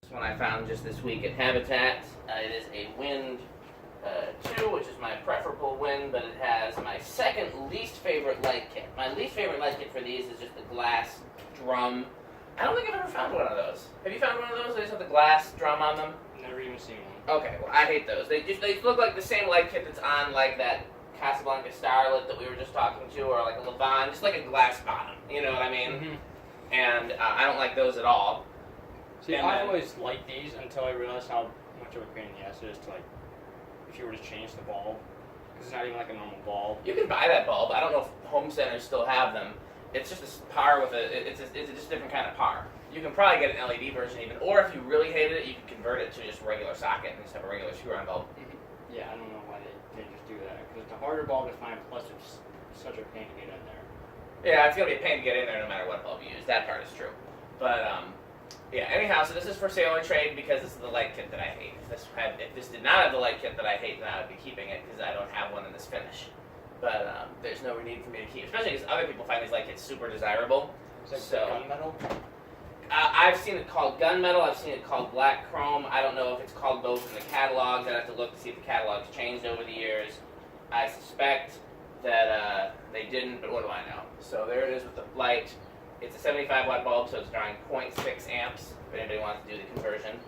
This one I found just this week at Habitat. It is a Wind 2, which is my preferable Wind, but it has my second least favorite light kit. My least favorite light kit for these is just the glass drum. I don't think I've ever found one of those. Have you found one of those? They just have the glass drum on them? Never even seen one. Okay, well I hate those. They look like the same light kit that's on like that Casablanca Starlet that we were just talking to, or like a Levant, just like a glass bottom. You know what I mean? Mm-hmm. And I don't like those at all. See, I've always liked these until I realized how much of a pain in the ass it is to, like, if you were to change the bulb, because it's not even like a normal bulb. You can buy that bulb. I don't know if home centers still have them. It's just a par with it's just a different kind of par. You can probably get an LED version even, or if you really hated it, you can convert it to just a regular socket and just have a regular screw-on bulb. Yeah, I don't know why they just do that, because it's a harder bulb to find, plus it's such a pain to get in there. Yeah, it's going to be a pain to get in there no matter what bulb you use. That part is true. But, yeah, anyhow, so this is for sale or trade because this is the light kit that I hate. If this did not have the light kit that I hate, then I would be keeping it because I don't have one in this finish. But there's no need for me to keep, especially because other people find these light kits super desirable. Is that gunmetal? I've seen it called gunmetal. I've seen it called black chrome. I don't know if it's called both in the catalogs. I'd have to look to see if the catalogs changed over the years. I suspect that they didn't, but what do I know? So there it is with the light. It's a 75 watt bulb, so it's drawing 0.6 amps, if anybody wants to do the conversion.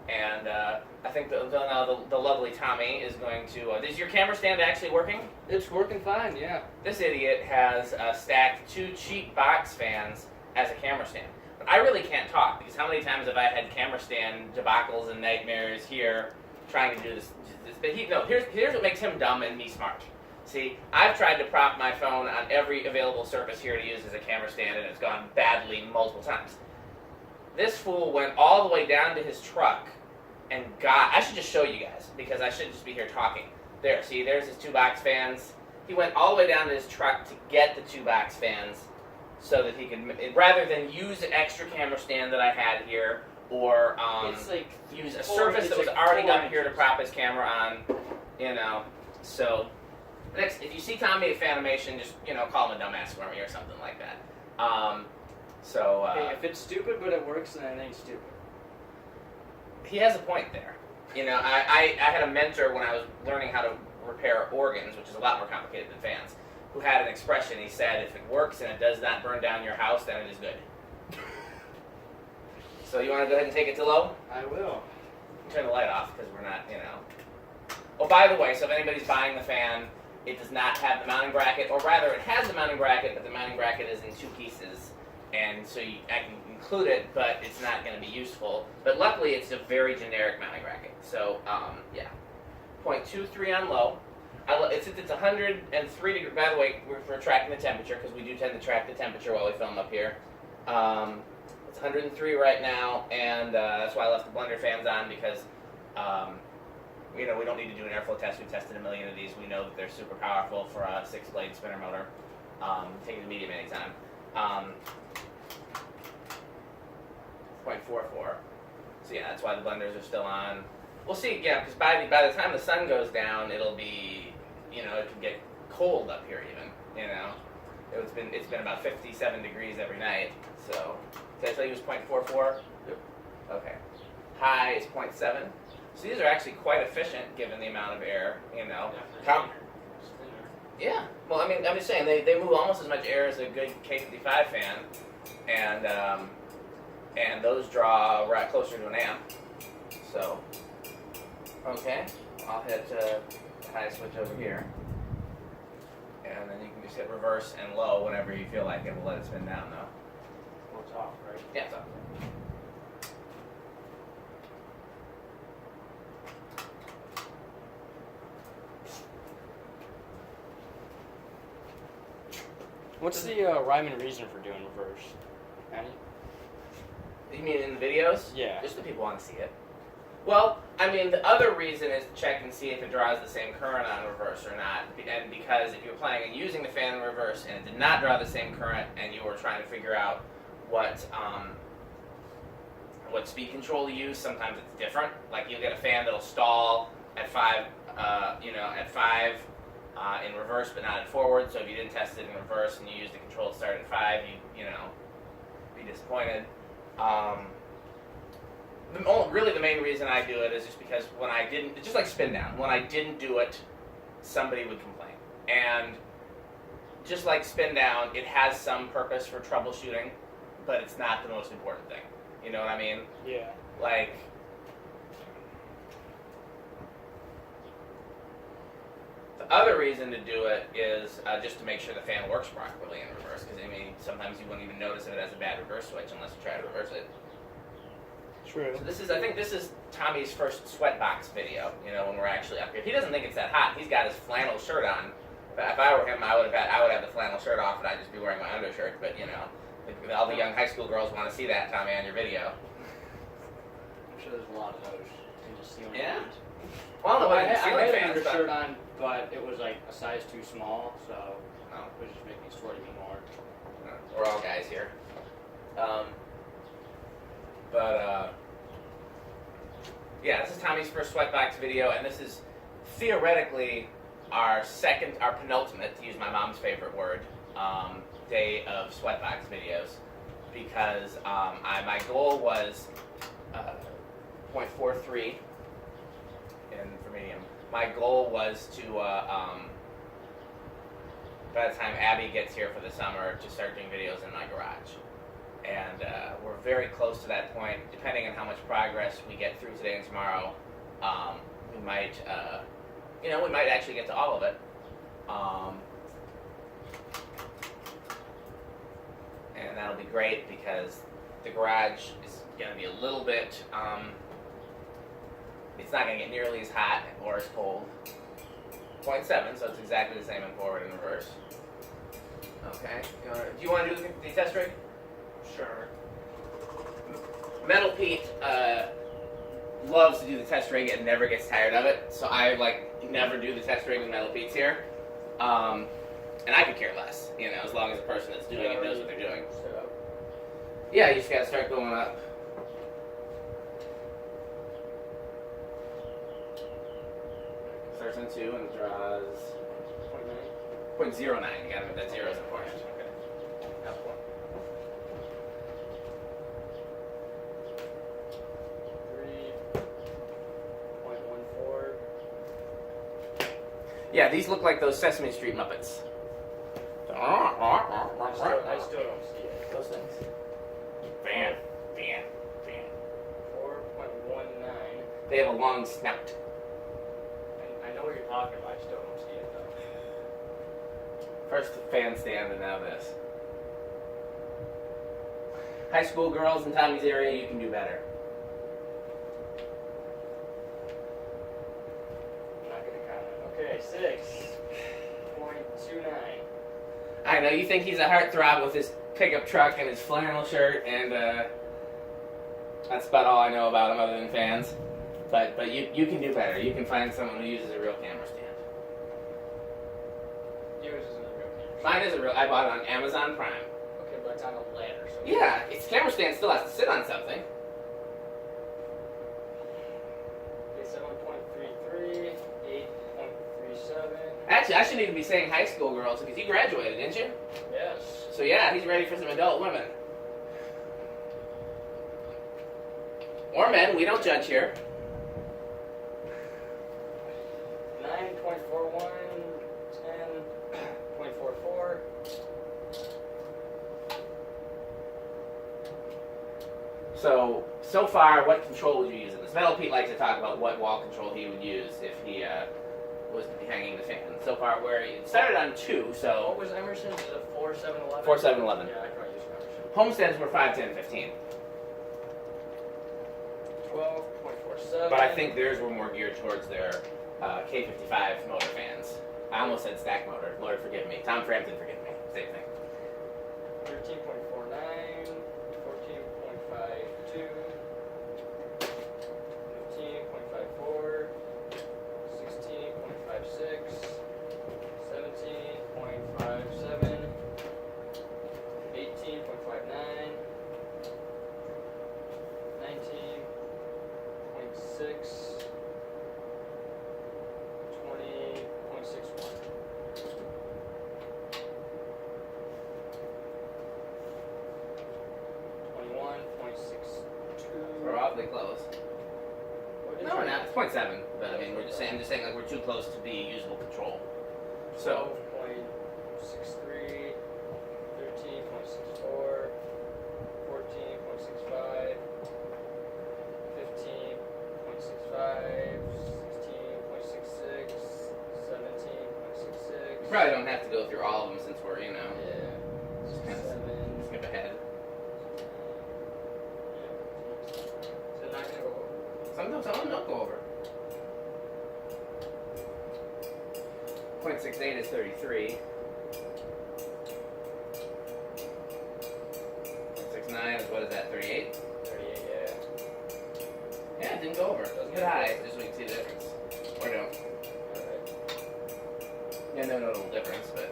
And I think the lovely Tommy is going to... is your camera stand actually working? It's working fine, yeah. This idiot has stacked 2 cheap box fans as a camera stand. But I really can't talk, because how many times have I had camera stand debacles and nightmares here trying to do this? But here's what makes him dumb and me smart. See, I've tried to prop my phone on every available surface here to use as a camera stand, and it's gone badly multiple times. This fool went all the way down to his truck and I should just show you guys, because I shouldn't just be here talking. There, see, there's his 2 box fans. He went all the way down to his truck to get the 2 box fans so that he could, rather than use an extra camera stand that I had here, or use a surface that was already up here to prop his camera on, you know, so... Next, if you see Tommy at Fanimation, just, call him a dumbass for me or something like that. Hey, if it's stupid but it works, then it ain't stupid. He has a point there. I had a mentor when I was learning how to repair organs, which is a lot more complicated than fans, who had an expression. He said, if it works and it does not burn down your house, then it is good. So you want to go ahead and take it to low? I will. Turn the light off, because we're not, Oh, by the way, so if anybody's buying the fan, it does not have the mounting bracket, or rather, it has the mounting bracket, but the mounting bracket is in 2 pieces, and so I can include it, but it's not going to be useful. But luckily, it's a very generic mounting bracket. So, yeah, 0.23 on low. It's 103 degrees. By the way, we're tracking the temperature because we do tend to track the temperature while we film up here. It's 103 right now, and that's why I left the blender fans on because. We don't need to do an airflow test. We've tested a million of these. We know that they're super powerful for a 6-blade spinner motor. Taking the medium anytime. 0.44. So yeah, that's why the blenders are still on. We'll see, yeah, because by the time the sun goes down, it'll be, it can get cold up here even, It's been about 57 degrees every night. So, did I tell you it was 0.44? Yep. Okay. High is 0.7. So these are actually quite efficient given the amount of air, Yeah. Well, I'm just saying, they move almost as much air as a good K55 fan, and those draw right closer to an amp. So, okay, I'll hit the high switch over here, and then you can just hit reverse and low whenever you feel like it. We'll let it spin down though. Well, it's off, right? Yeah, it's off. What's the rhyme and reason for doing reverse? Any? You mean in the videos? Yeah. Just the people want to see it. Well, the other reason is to check and see if it draws the same current on reverse or not. And because if you're planning on using the fan in reverse and it did not draw the same current and you were trying to figure out what speed control to use, sometimes it's different. Like you'll get a fan that'll stall at 5, at 5 in reverse but not at forward. So if you didn't test it in reverse and you used the control to start at 5, you'd be disappointed. Really, the main reason I do it is just because when I didn't, it's just like spin down. When I didn't do it, somebody would complain. And just like spin down, it has some purpose for troubleshooting, but it's not the most important thing. You know what I mean? Yeah. Like, the other reason to do it is just to make sure the fan works properly in reverse, because I mean, sometimes you wouldn't even notice if it has a bad reverse switch unless you try to reverse it. True. So I think this is Tommy's first sweatbox video, you know, when we're actually up here. He doesn't think it's that hot. He's got his flannel shirt on. But if I were him, I would have the flannel shirt off and I'd just be wearing my undershirt. But, you know, all the young high school girls want to see that, Tommy, on your video. I'm sure there's a lot of those. You can just see them. Yeah. Well, I nobody can see had like an fans, undershirt on, but it was like a size too small, so Oh. it was just making me sweat even more. We're all guys here. Yeah, this is Tommy's first sweatbox video, and this is theoretically our penultimate, to use my mom's favorite word, day of sweatbox videos, because my goal was 0.43 for medium. My goal was to, by the time Abby gets here for the summer, to start doing videos in my garage. And we're very close to that point. Depending on how much progress we get through today and tomorrow, we might actually get to all of it. And that'll be great because the garage is going to be a little bit, it's not going to get nearly as hot or as cold. 0.7, so it's exactly the same in forward and reverse. Okay. Do you want to do the test rig? Sure. Metal Pete loves to do the test rig and never gets tired of it, so I never do the test rig when Metal Pete's here. And I could care less, you know, as long as the person that's doing it knows what they're doing. Yeah, you just gotta start going up. Starts on 2 and draws 0.09. You gotta, that 0 is important. Okay. That's one. 3.14. Yeah, these look like those Sesame Street Muppets. I still don't see it. Those things. Bam, bam, bam. 4.19. They have a long snout. I know what you're talking about. I still don't see it though. First the fan stand and now this. High school girls in Tommy's area, you can do better. I'm not gonna comment. Okay, 6.29. I know you think he's a heartthrob with his pickup truck and his flannel shirt, and that's about all I know about him other than fans. But you can do better. You can find someone who uses a real camera stand. Yours isn't a real camera. Mine is a real. I bought it on Amazon Prime. Okay, but it's on a ladder, so. Yeah, its camera stand still has to sit on something. Okay, 7.33, 8.37. Actually, I shouldn't even be saying high school girls because you graduated, didn't you? Yes. So yeah, he's ready for some adult women. Or men, we don't judge here. 9.41, 10.44. So far, what control would you use in this? Metal Pete likes to talk about what wall control he would use if he was to be hanging the fan. So far, where he started on 2, so What was Emerson's? Is it 4, 7, 11? 4, 7, 11. Yeah, I probably use Emerson. Homesteads were 5, 10, 15. 12.47. But I think theirs were more geared towards their K55 motor fans. I almost said stack motor. Lord forgive me. Tom Frampton forgive me. Same thing. 13.49, 14.52, 15.54, 16.56, 17.57, 18.59, 19.6, 20.61. awfully close. No, we're not. It's 0.7, but I mean, I'm just saying like we're too close to be usable control. So 12.63, 13.64, 14.65, 15.65, 16.66, 17.66. we probably don't have to go through all of them since we're, Yeah. just kind of 7. skip ahead. So not gonna go over. Some of them don't go over. 0.68 is 33. 0.69 is what is that? 38. 38, yeah. Yeah, it didn't go over. It was good high, just so we can see the difference. Or no. Alright. Yeah, no notable difference, but.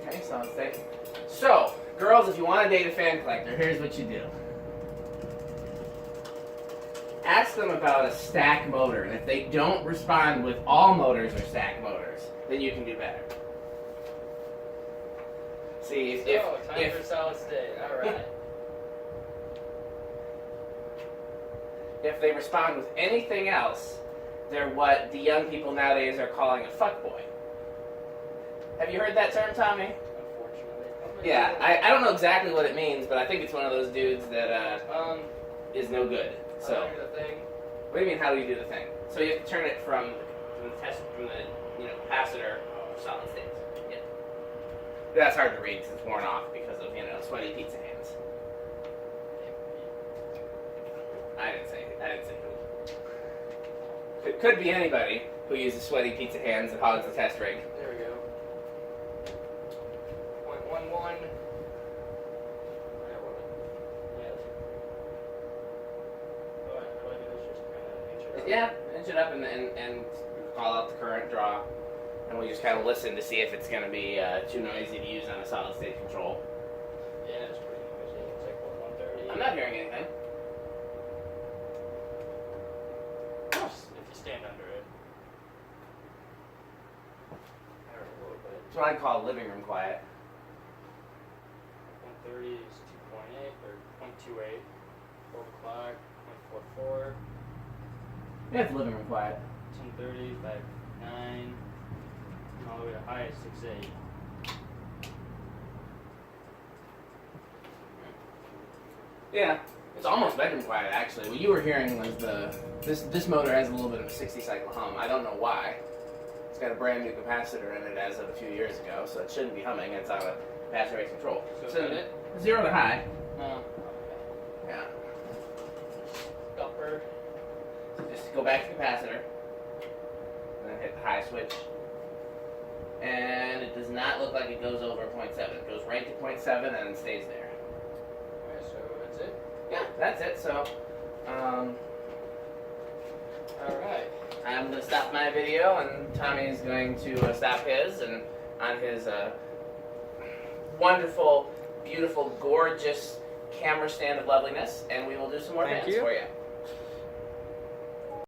Okay, solid state. So, girls, if you want to date a fan collector, here's what you do. Ask them about a stack motor, and if they don't respond with all motors are stack motors, then you can do better. See, Time for solid state. Alright. if they respond with anything else, they're what the young people nowadays are calling a fuckboy. Have you heard that term, Tommy? Unfortunately. Yeah, I don't know exactly what it means, but I think it's one of those dudes that is no good. So, I do the thing. what do you mean? How do you do the thing? So you have to turn it from the capacitor to solid state. Yeah, that's hard to read because it's worn off because of sweaty pizza hands. I didn't say who. It could be anybody who uses sweaty pizza hands and hogs the test rig. There we go. 0.11. Yeah, inch it up and call out the current draw, and we just kind of listen to see if it's going to be too noisy to use on a solid state control. Yeah, it's pretty noisy. It's like what, 130? I'm not hearing anything. If you stand under it. I heard a little bit. It's what I call living room quiet. 130 is 2.8 or 0.28. 12 o'clock, 0.44. Yeah, it's living room quiet. 10:30, 5.9, all the way to high is 6.8. Yeah, it's almost bedroom quiet actually. What you were hearing was this motor has a little bit of a 60 cycle hum. I don't know why. It's got a brand new capacitor in it as of a few years ago, so it shouldn't be humming. It's on a capacitor rate control. So is it? 0 to high. Oh, Yeah. upper. Just go back to capacitor, and then hit the high switch. And it does not look like it goes over 0.7. It goes right to 0.7 and then stays there. Alright, so that's it? Yeah, that's it. So, Alright. I'm going to stop my video, and Tommy's going to stop his, and on his wonderful, beautiful, gorgeous camera stand of loveliness, and we will do some more Thank bands you. for you.